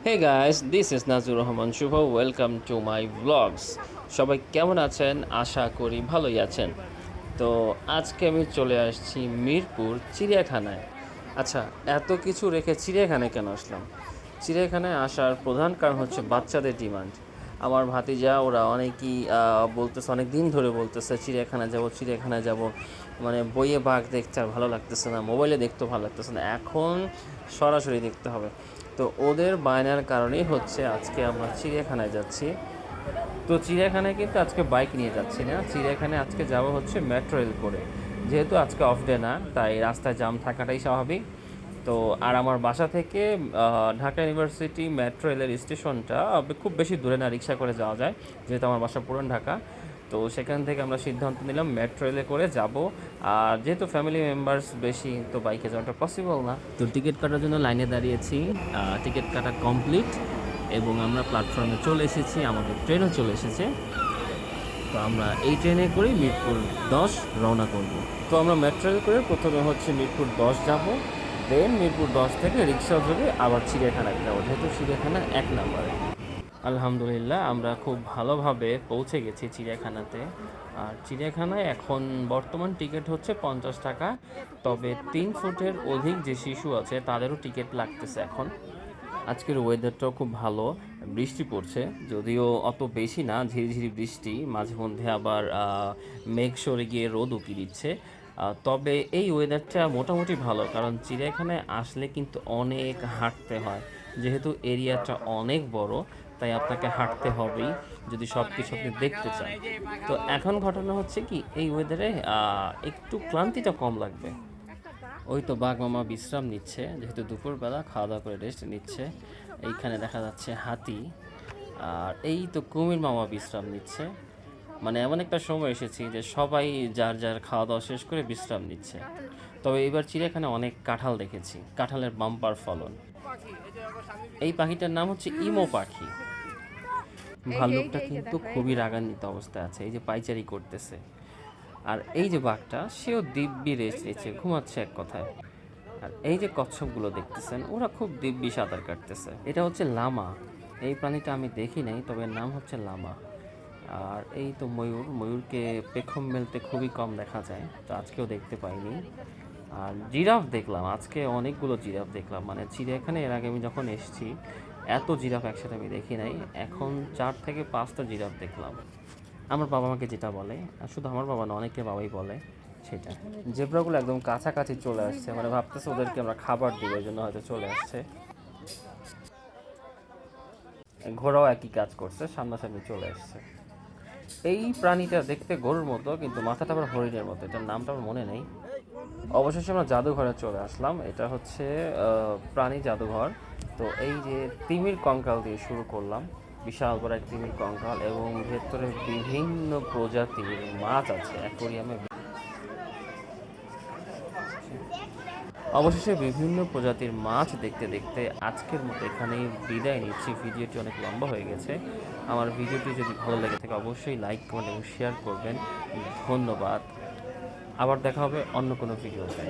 Hey guys, this is Nazur Rahman Shubha. Welcome to my vlogs. সবাই কেমন আছেন? আশা করি ভালোই আছেন। তো আজকে আমি চলে আসছি মিরপুর চিড়িয়াখানায়। আচ্ছা, এত কিছু রেখে চিড়িয়াখানায় কেন আসলাম? চিড়িয়াখানায় আসার প্রধান কারণ হচ্ছে বাচ্চাদের ডিমান্ড। আমার ভাতিজা ওরা অনেকেই বলতেছে, অনেক দিন ধরে বলতেছে চিড়িয়াখানায় যাব, চিড়িয়াখানায় যাব। মানে বইয়ে বাঘ দেখতে আর ভালো লাগতেছে না, মোবাইলে দেখতেও ভালো লাগতেছে না, এখন সরাসরি দেখতে হবে। তো ওদের বায়নার কারণেই হচ্ছে আজকে আমরা চিড়িয়াখানায় যাচ্ছি। তো চিড়িয়াখানায় কিন্তু আজকে বাইক নিয়ে যাচ্ছি না, চিড়িয়াখানায় আজকে যাব হচ্ছে মেট্রো রেল করে। যেহেতু আজকে অফ ডে না, তাই রাস্তায় জাম থাকাটাই স্বাভাবিক। তো আর আমার বাসা থেকে ঢাকা ইউনিভার্সিটি মেট্রো রেলের স্টেশনটা খুব বেশি দূরে না, রিক্সা করে যাওয়া যায়, যেহেতু আমার বাসা পুরান ঢাকা। তো সেখান থেকে আমরা সিদ্ধান্ত নিলাম মেট্রো রেলে করে যাব। আর যেহেতু ফ্যামিলি মেম্বার্স বেশি, তো বাইকে যাওয়াটা পসিবল না। তো টিকিট কাটার জন্য লাইনে দাঁড়িয়েছি, টিকিট কাটা কমপ্লিট এবং আমরা প্ল্যাটফর্মে চলে এসেছি, আমাদের ট্রেনও চলে এসেছে। তো আমরা এই ট্রেনে করেই মিরপুর 10 রওনা করব। তো আমরা মেট্রো রেল করে প্রথমে হচ্ছে মিরপুর 10 যাব, দেন মিরপুর 10 থেকে রিক্সা যোগে আবার চিড়িয়াখানায় যাবো, যেহেতু চিড়িয়াখানা 1 নম্বরে। আলহামদুলিল্লাহ আমরা খুব ভালোভাবে পৌঁছে গেছি চিড়িয়াখানাতে। আর চিড়িয়াখানায় এখন বর্তমান টিকিট হচ্ছে 50 টাকা, তবে 3 ফুটের অধিক যে শিশু আছে তাদেরও টিকিট লাগতেছে এখন। আজকের ওয়েদারটাও খুব ভালো, বৃষ্টি পড়ছে, যদিও অত বেশি না, ঝিরিঝিরি বৃষ্টি, মাঝে মধ্যে আবার মেঘ সরে গিয়ে রোদ উকি দিচ্ছে। তবে এই ওয়েদারটা মোটামুটি ভালো, কারণ চিড়িয়াখানায় আসলে কিন্তু অনেক হাঁটতে হয়, যেহেতু এরিয়াটা অনেক বড়, তাই আপনাকে হাঁটতে হবেই যদি সব কিছু আপনি দেখতে চান। তো এখন ঘটনা হচ্ছে কি, এই ওয়েদারে একটু ক্লান্তিটা কম লাগবে। ওই তো বাঘ মামা বিশ্রাম নিচ্ছে, যেহেতু দুপুরবেলা খাওয়া দাওয়া করে রেস্ট নিচ্ছে। এইখানে দেখা যাচ্ছে হাতি। আর এই তো কুমির মামা বিশ্রাম নিচ্ছে। মানে এমন একটা সময় এসেছি যে সবাই যার যার খাওয়া দাওয়া শেষ করে বিশ্রাম নিচ্ছে। তবে এবার চিড়িয়াখানায় অনেক কাঁঠাল দেখেছি, কাঁঠালের বাম্পার ফলন। এই পাখিটার নাম হচ্ছে ইমো পাখি। ভাল্লুকটা কিন্তু খুবই রাগান্বিত অবস্থায় আছে, এই যে পাইচারি করতেছে। আর এই যে বাঘটা, সেও দিব্যি রেস্ট নিচ্ছে, ঘুমাচ্ছে এক কথায়। আর এই যে কচ্ছপগুলো দেখতেছেন, ওরা খুব দিব্যি সাঁতার কাটতেছে। এটা হচ্ছে লামা। এই প্রাণীটা আমি দেখি নাই, তবে নাম হচ্ছে লামা। আর এই তো ময়ূর, ময়ূরকে পেখম মেলতে খুবই কম দেখা যায়, তো আজকেও দেখতে পাইনি। আর জিরাফ দেখলাম, আজকে অনেকগুলো জিরাফ দেখলাম, মানে চিড়িয়াখানে এর আগে আমি যখন এসেছি এত জিরাফ একসাথে আমি দেখি নাই, এখন 4 থেকে 5টা জিরাফ দেখলাম। আমার বাবা আমাকে যেটা বলে, আর শুধু আমার বাবা না, অনেকে বাবাই বলে সেটা। জেব্রাগুলো একদম কাছাকাছি চলে আসছে, মানে ভাবতেছে ওদেরকে আমরা খাবার দিব, এই জন্য হয়তো চলে আসছে। ঘোড়াও একই কাজ করছে, সামনাসামনি চলে আসছে। এই প্রাণীটা দেখতে গরুর মতো, কিন্তু মাথাটা আবার হরিণের মতো, এটার নামটা আমার মনে নেই। অবশেষে আমরা জাদুঘরে চলে আসলাম, এটা হচ্ছে প্রাণী জাদুঘর। তো এই যে তিমির কঙ্কাল দিয়ে শুরু করলাম, বিশাল বড় এক তিমির কঙ্কাল, এবং ভেতরে বিভিন্ন প্রজাতির মাছ আছে অ্যাকোরিয়ামে। অবশেষে বিভিন্ন প্রজাতির মাছ দেখতে দেখতে আজকের মতো এখানেই বিদায় নিচ্ছি। ভিডিওটি অনেক লম্বা হয়ে গেছে। আমার ভিডিওটি যদি ভালো লেগে থাকে অবশ্যই লাইক, কমেন্ট এবং শেয়ার করবেন। ধন্যবাদ। আবার দেখা হবে অন্য কোনো ভিডিওতে।